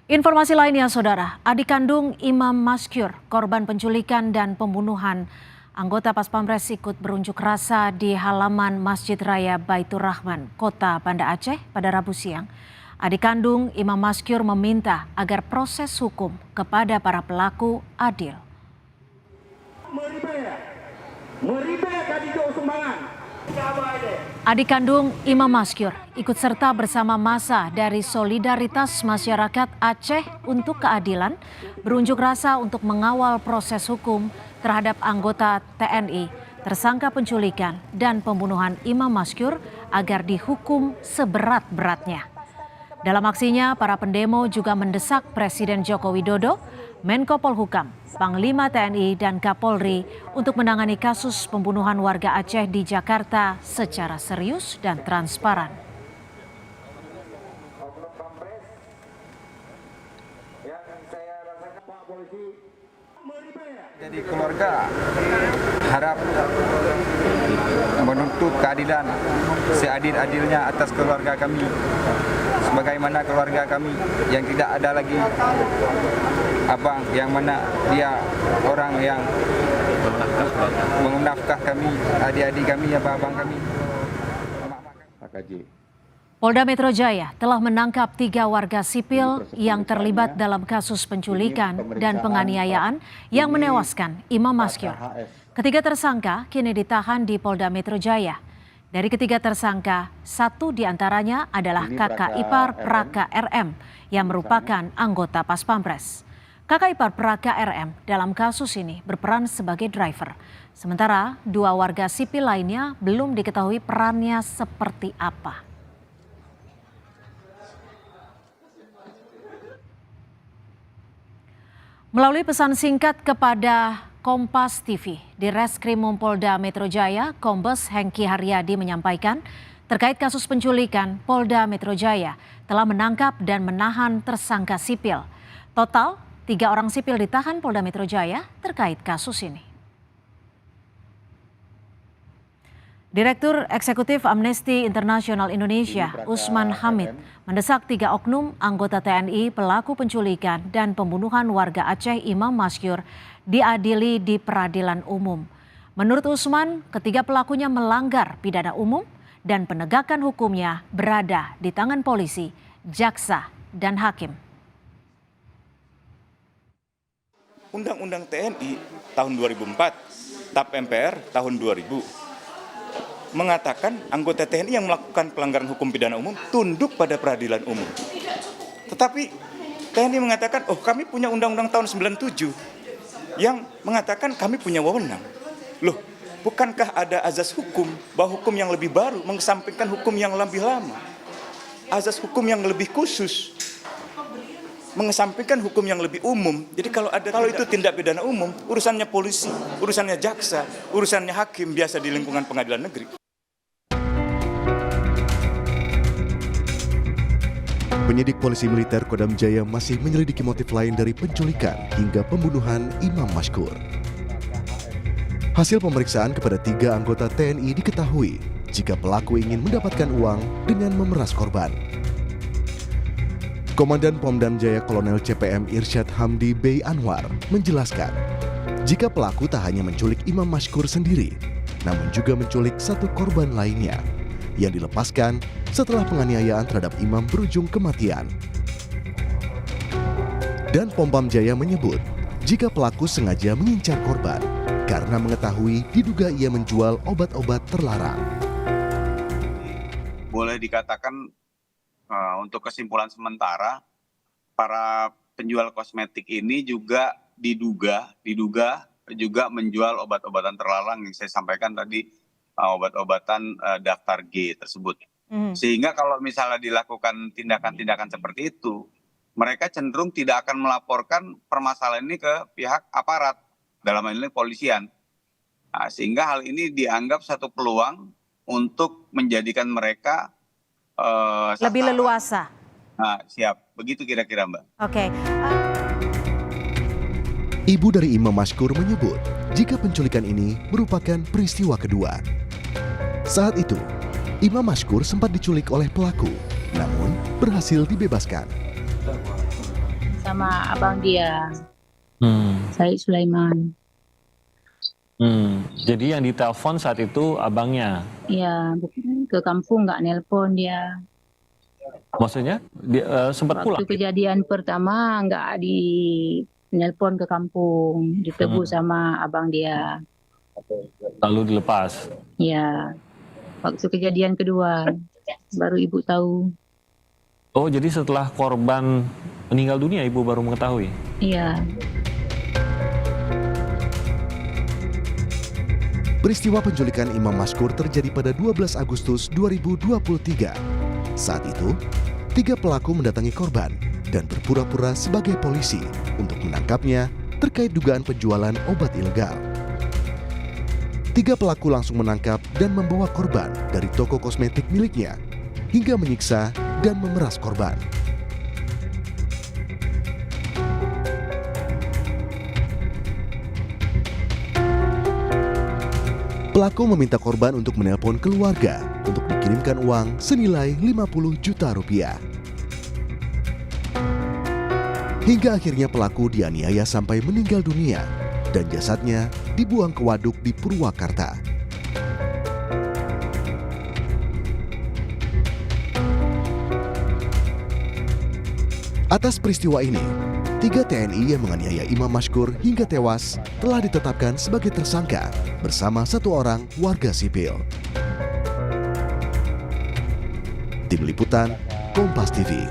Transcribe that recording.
Informasi lainnya, Saudara, adik kandung Imam Maskur, korban penculikan dan pembunuhan anggota Pas Pampres ikut berunjuk rasa di halaman Masjid Raya Baitur Rahman, Kota Banda Aceh pada Rabu siang. Adik kandung Imam Maskur meminta agar proses hukum kepada para pelaku adil. Adik kandung Imam Maskur ikut serta bersama massa dari Solidaritas Masyarakat Aceh untuk Keadilan berunjuk rasa untuk mengawal proses hukum terhadap anggota TNI tersangka penculikan dan pembunuhan Imam Maskur agar dihukum seberat-beratnya. Dalam aksinya, para pendemo juga mendesak Presiden Joko Widodo, Menko Polhukam, Panglima TNI dan Kapolri untuk menangani kasus pembunuhan warga Aceh di Jakarta secara serius dan transparan. Jadi keluarga harap menuntut keadilan seadil-adilnya atas keluarga kami. Sebagaimana keluarga kami yang tidak ada lagi abang, yang mana dia orang yang menafkah kami, adik-adik kami, abang kami. Polda Metro Jaya telah menangkap 3 warga sipil yang terlibat dalam kasus penculikan dan penganiayaan yang menewaskan Imam Maskur. Ketiga tersangka kini ditahan di Polda Metro Jaya. Dari ketiga tersangka, 1 diantaranya adalah kakak ipar Praka RM yang merupakan anggota Pas Pampres. Kakak ipar Praka RM dalam kasus ini berperan sebagai driver. Sementara 2 warga sipil lainnya belum diketahui perannya seperti apa. Melalui pesan singkat kepada Kompas TV, di Reskrimum Polda Metro Jaya, Kombes Hengki Haryadi menyampaikan terkait kasus penculikan, Polda Metro Jaya telah menangkap dan menahan tersangka sipil. Total 3 orang sipil ditahan Polda Metro Jaya terkait kasus ini. Direktur Eksekutif Amnesty International Indonesia, Usman Hamid, mendesak 3 oknum anggota TNI pelaku penculikan dan pembunuhan warga Aceh Imam Maskur diadili di peradilan umum. Menurut Usman, ketiga pelakunya melanggar pidana umum dan penegakan hukumnya berada di tangan polisi, jaksa, dan hakim. Undang-Undang TNI tahun 2004, TAP MPR tahun 2000 mengatakan anggota TNI yang melakukan pelanggaran hukum pidana umum tunduk pada peradilan umum. Tetapi TNI mengatakan, oh kami punya undang-undang tahun 97 yang mengatakan kami punya wewenang. Loh, bukankah ada azas hukum bahwa hukum yang lebih baru mengesampingkan hukum yang lebih lama? Azas hukum yang lebih khusus mengesampingkan hukum yang lebih umum. Jadi kalau itu tindak pidana umum, urusannya polisi, urusannya jaksa, urusannya hakim biasa di lingkungan pengadilan negeri. Penyidik Polisi Militer Kodam Jaya masih menyelidiki motif lain dari penculikan hingga pembunuhan Imam Maskur. Hasil pemeriksaan kepada 3 anggota TNI diketahui jika pelaku ingin mendapatkan uang dengan memeras korban. Komandan Pomdam Jaya Kolonel CPM Irsyad Hamdi Bey Anwar menjelaskan, jika pelaku tak hanya menculik Imam Maskur sendiri, namun juga menculik 1 korban lainnya yang dilepaskan setelah penganiayaan terhadap imam berujung kematian. Dan Pom Jaya menyebut, jika pelaku sengaja mengincar korban karena mengetahui diduga ia menjual obat-obat terlarang. Boleh dikatakan untuk kesimpulan sementara, para penjual kosmetik ini juga diduga juga menjual obat-obatan terlarang yang saya sampaikan tadi, obat-obatan daftar G tersebut. Sehingga kalau misalnya dilakukan tindakan-tindakan seperti itu, mereka cenderung tidak akan melaporkan permasalahan ini ke pihak aparat, dalam hal ini polisian. Nah, sehingga hal ini dianggap satu peluang untuk menjadikan mereka lebih leluasa. Nah, siap. Begitu kira-kira, Mbak. Oke. Ibu dari Imam Maskur menyebut jika penculikan ini merupakan peristiwa kedua. Saat itu, Imam Maskur sempat diculik oleh pelaku, namun berhasil dibebaskan. sama abang dia, Hmm. Said Sulaiman. Jadi yang ditelepon saat itu abangnya. Ya, ke kampung nggak nelpon dia. Maksudnya dia sempat pulang. Waktu kejadian pertama nggak di nelpon ke kampung, ditegur sama abang dia. Lalu dilepas. Ya, waktu kejadian kedua baru ibu tahu. Oh, jadi setelah korban meninggal dunia ibu baru mengetahui. Iya. Peristiwa penculikan Imam Mashkur terjadi pada 12 Agustus 2023. Saat itu, 3 pelaku mendatangi korban dan berpura-pura sebagai polisi untuk menangkapnya terkait dugaan penjualan obat ilegal. 3 pelaku langsung menangkap dan membawa korban dari toko kosmetik miliknya hingga menyiksa dan memeras korban. Pelaku meminta korban untuk menelpon keluarga untuk dikirimkan uang senilai 50 juta rupiah. Hingga akhirnya pelaku dianiaya sampai meninggal dunia dan jasadnya dibuang ke waduk di Purwakarta. Atas peristiwa ini, 3 TNI yang menganiaya Imam Mashkur hingga tewas telah ditetapkan sebagai tersangka bersama 1 orang warga sipil. Tim Liputan, Kompas TV.